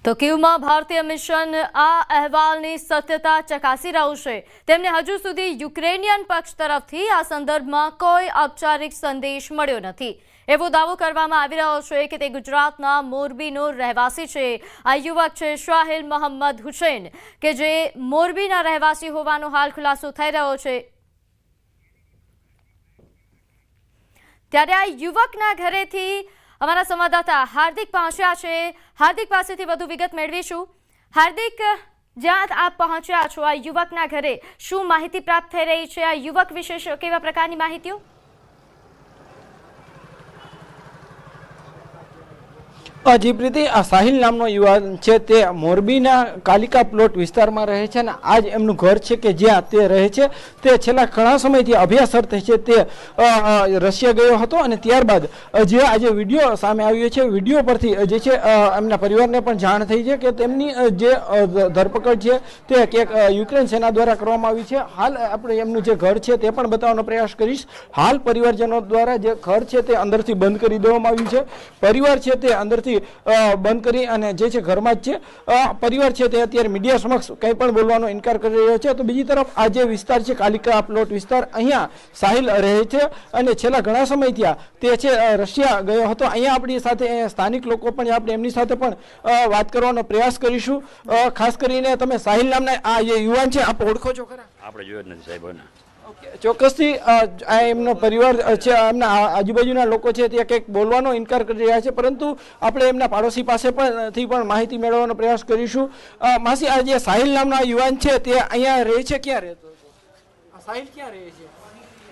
તો કીવમાં ભારતીય મિશન આ અહેવાલની સત્યતા ચકાસી રહ્યું છે। તેમને હજુ સુધી યુક્રેનિયન પક્ષ તરફથી આ સંદર્ભમાં કોઈ ઔપચારિક સંદેશ મળ્યો નથી। એવો દાવો કરવામાં આવી રહ્યો છે કે તે ગુજરાતના મોરબીનો રહેવાસી છે। આ યુવક છે શાહિલ મોહમ્મદ હુસૈન, કે જે મોરબીના રહેવાસી હોવાનો હાલ ખુલાસો થઈ રહ્યો છે। ત્યારે આ યુવકના ઘરેથી અમારા સંવાદદાતા હાર્દિક પહોંચ્યા છે। હાર્દિક પાસેથી વધુ વિગત મેળવીશું। હાર્દિક, જ્યાં આપ પહોંચ્યા છો આ યુવકના ઘરે, શું માહિતી પ્રાપ્ત થઈ રહી છે? આ યુવક વિશે કેવા પ્રકારની માહિતીઓ? જી પ્રીતિ, આ સાહિલ નામનો યુવાન છે તે મોરબીના કાલિકા પ્લોટ વિસ્તારમાં રહે છે અને આજ એમનું ઘર છે કે જ્યાં તે રહે છે। તે છેલ્લા ઘણા સમયથી અભ્યાસ અર્થે છે તે રશિયા ગયો હતો અને ત્યારબાદ જે આજે વિડીયો સામે આવ્યો છે, વિડીયો પરથી જે છે એમના પરિવારને પણ જાણ થઈ છે કે તેમની જે ધરપકડ છે તે ક્યાંક યુક્રેન સેના દ્વારા કરવામાં આવી છે। હાલ આપણે એમનું જે ઘર છે તે પણ બતાવવાનો પ્રયાસ કરીશ। હાલ પરિવારજનો દ્વારા જે ઘર છે તે અંદરથી બંધ કરી દેવામાં આવ્યું છે। પરિવાર છે તે અંદરથી બંધ કરી અને જે છે ઘરમાં જ છે। પરિવાર છે તે અત્યારે મીડિયા સમક્ષ કંઈ પણ બોલવાનો ઇનકાર કરી રહ્યો છે। તો બીજી તરફ આ જે વિસ્તાર છે કાલિકા પ્લોટ વિસ્તાર, અહીંયા સાહિલ રહે છે અને છેલ્લા ઘણા સમયથી તે છે રશિયા ગયો હતો। અહીંયા આપણી સાથે સ્થાનિક લોકો પણ આપણે એમની સાથે પણ વાત કરવાનો પ્રયાસ કરીશું। ખાસ કરીને તમે સાહિલ નામના આ જે યુવાન છે આપ ઓળખો છો ખરા? આપણે જોયો જ નથી સાહેબ। ચોક્કસથી આ એમનો પરિવાર છે, એમના આજુબાજુના લોકો છે તે કંઈક બોલવાનો ઇનકાર કરી રહ્યા છે, પરંતુ આપણે એમના પાડોશી પાસે પણ માહિતી મેળવવાનો પ્રયાસ કરીશું। માસી, આ જે સાહિલ નામના યુવાન છે તે અહીંયા રહે છે, ક્યાં રહેતો હતો? સાહિલ ક્યાં રહે છે?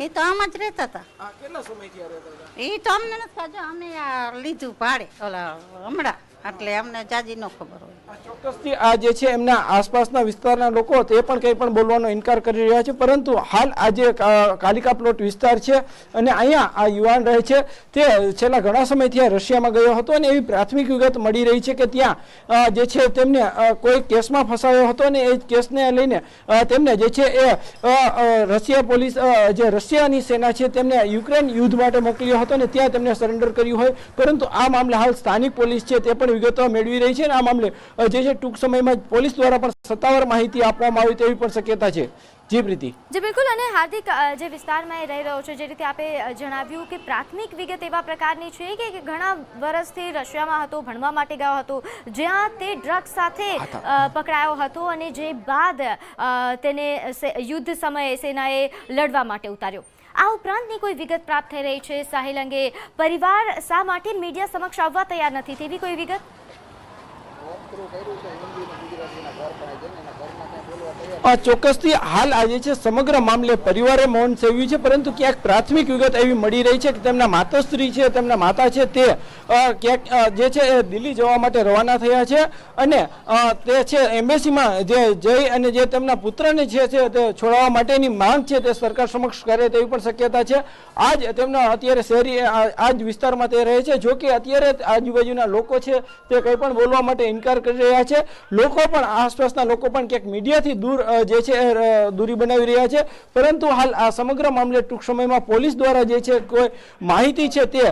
એ તો આમ જ રહેતા હતા। કેટલા સમયથી આ રહેતા હતા? એ તો અમને નથી ખબર, અમે આ લીધું ભાડે ઓલા હમણાં, એટલે અમને જાજી ન ખબર હોય। ચોક્કસથી આ જે છે એમના આસપાસના વિસ્તારના લોકો તે પણ કંઈ પણ બોલવાનો ઇનકાર કરી રહ્યા છે, પરંતુ હાલ આ જે કાલિકા પ્લોટ વિસ્તાર છે અને અહીંયા આ યુવાન રહે છે તે છેલ્લા ઘણા સમયથી રશિયામાં ગયો હતો અને એવી પ્રાથમિક વિગત મળી રહી છે કે ત્યાં જે છે તેમને કોઈ કેસમાં ફસાયો હતો અને એ કેસને લઈને તેમને જે છે એ રશિયા પોલીસ, જે રશિયાની સેના છે તેમને યુક્રેન યુદ્ધ માટે મોકલ્યો હતો અને ત્યાં તેમને સરેન્ડર કર્યું હોય, પરંતુ આ મામલે હાલ સ્થાનિક પોલીસ છે તે પણ વિગતો મેળવી રહી છે અને આ મામલે જે છે ટૂંક સમયમાં પોલીસ દ્વારા પણ સત્તાવાર માહિતી આપવામાં આવે તેવી પણ શક્યતા છે। જી પ્રીતિ। જી બિલકુલ। અને હાર્દિક, જે વિસ્તારમાં એ રહી રહ્યો છે, જે રીતે આપે જણાવ્યું કે પ્રાથમિક વિગત એવા પ્રકારની છે કે ઘણા વર્ષથી રશિયામાં હતો, ભણવા માટે ગયો હતો, જ્યાં તે ડ્રગ્સ સાથે પકડાયો હતો અને જે બાદ તેને યુદ્ધ સમયે સેનાએ લડવા માટે ઉતાર્યો। આ ઉપરાંતની કોઈ વિગત પ્રાપ્ત થઈ રહી છે સાહિલ અંગે? પરિવાર શા માટે મીડિયા સમક્ષ આવવા તૈયાર નથી, તેવી કોઈ વિગત? ચોક્કસથી હાલ આજે છે સમગ્ર મામલે પરિવારે મૌન સેવ્યું છે, પરંતુ ક્યાંક પ્રાથમિક વિગત એવી મળી રહી છે કે તેમના માતાશ્રી છે, તેમના માતા છે તે ક્યાંક જે છે એ દિલ્હી જવા માટે રવાના થયા છે અને તે છે એમ્બેસીમાં જે જઈ અને જે તેમના પુત્રને છે તે છોડાવવા માટેની માંગ છે તે સરકાર સમક્ષ કરે તેવી પણ શક્યતા છે। આજ તેમના અત્યારે શહેરી આ જ વિસ્તારમાં તે રહે છે, જો કે અત્યારે આજુબાજુના લોકો છે તે કંઈ પણ બોલવા માટે ઇનકાર કરી રહ્યા છે। લોકો પણ આસપાસના લોકો પણ ક્યાંક મીડિયાથી દૂર જે છે દૂરી બનાવી રહ્યા છે, પરંતુ હાલ આ સમગ્ર મામલે ટૂંક સમયમાં પોલીસ દ્વારા જે છે કોઈ માહિતી છે તે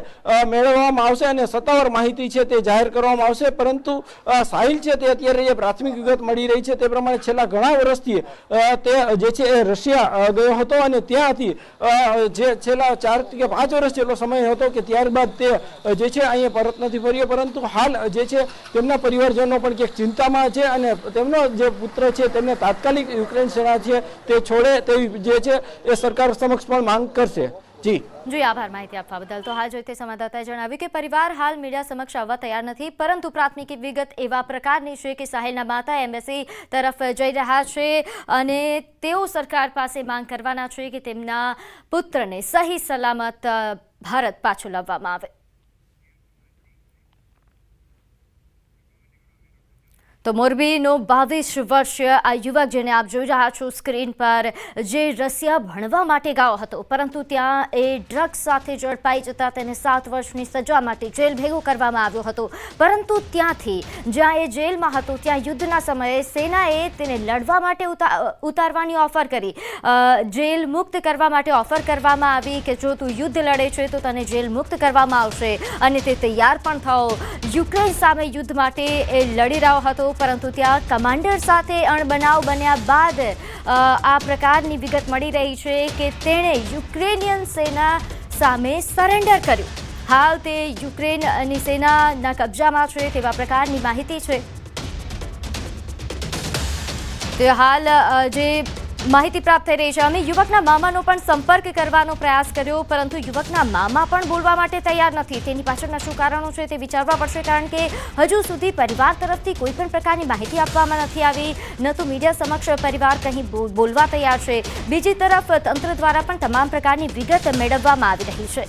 મેળવવામાં આવશે અને સત્તાવાર માહિતી છે તે જાહેર કરવામાં આવશે। પરંતુ સાહિલ છે તે અત્યારે જે પ્રાથમિક વિગત મળી રહી છે તે પ્રમાણે છેલ્લા ઘણા વર્ષથી તે જે છે એ રશિયા ગયો હતો અને ત્યાંથી જે છેલ્લા 4 કે 5 વર્ષ જેટલો સમય હતો કે ત્યારબાદ તે જે છે અહીંયા પરત નથી ફર્યો, પરંતુ હાલ જે છે તેમના પરિવારજનો પણ ક્યાંક ચિંતામાં છે અને તેમનો જે પુત્ર છે તેમને તાત્કાલિક યુક્રેન સેના છે તે છોડે તેવી જે છે એ સરકાર સમક્ષ પણ માંગ કરશે। જી આભાર માહિતી આપવા બદલ। તો હાલ જોઈતે સંવાદદાતાએ જણાવ્યું કે પરિવાર હાલ મીડિયા સમક્ષ આવવા તૈયાર નથી, પરંતુ પ્રાથમિક વિગત એવા પ્રકારની છે કે સાહિલના માતા એમ્બેસી તરફ જઈ રહ્યા છે અને તેઓ સરકાર પાસે માંગ કરવાના છે કે તેમના પુત્રને સહી સલામત ભારત પાછું લાવવામાં આવે। તો મોરબીનો 22 વર્ષીય આ યુવક જેને આપ જોઈ રહ્યા છો સ્ક્રીન પર, જે રશિયા ભણવા માટે ગયો હતો, પરંતુ ત્યાં એ ડ્રગ્સ સાથે ઝડપાઈ જતા તેને 7 વર્ષની સજા માટે જેલ ભેગો કરવામાં આવ્યો હતો. પરંતુ ત્યાંથી જ્યાં એ જેલમાં હતો ત્યાં યુદ્ધના સમયે સેનાએ તેને લડવા માટે ઉતારવાની ઓફર કરી, જેલ મુક્ત કરવા માટે ઓફર કરવામાં આવી કે જો તું યુદ્ધ લડે છે તો તને જેલ મુક્ત કરવામાં આવશે, અને તે તૈયાર પણ થયો. યુક્રેન સામે યુદ્ધ માટે એ લડી રહ્યો હતો, પરંતુ ત્યાં કમાન્ડર સાથે અણબનાવ બન્યા બાદ આ પ્રકારની વિગત મળી રહી છે કે તેણે યુક્રેનિયન સેના સામે સરેન્ડર કર્યું. હાલ તે યુક્રેનની સેનાના કબજામાં છે તેવા પ્રકારની માહિતી છે. તે હાલ જે માહિતી પ્રાપ્ત થઈ રહી છે, અમે યુવકના મામાનો પણ સંપર્ક કરવાનો પ્રયાસ કર્યો, પરંતુ યુવકના મામા પણ બોલવા માટે તૈયાર નથી. તેની પાછળના શું કારણો છે તે વિચારવા પડશે, કારણ કે હજુ સુધી પરિવાર તરફથી કોઈ પણ પ્રકારની માહિતી આપવામાં નથી આવી, ન તો મીડિયા સમક્ષ પરિવાર કંઈ બોલવા તૈયાર છે. બીજી તરફ તંત્ર દ્વારા પણ તમામ પ્રકારની વિગત મેળવવામાં આવી રહી છે.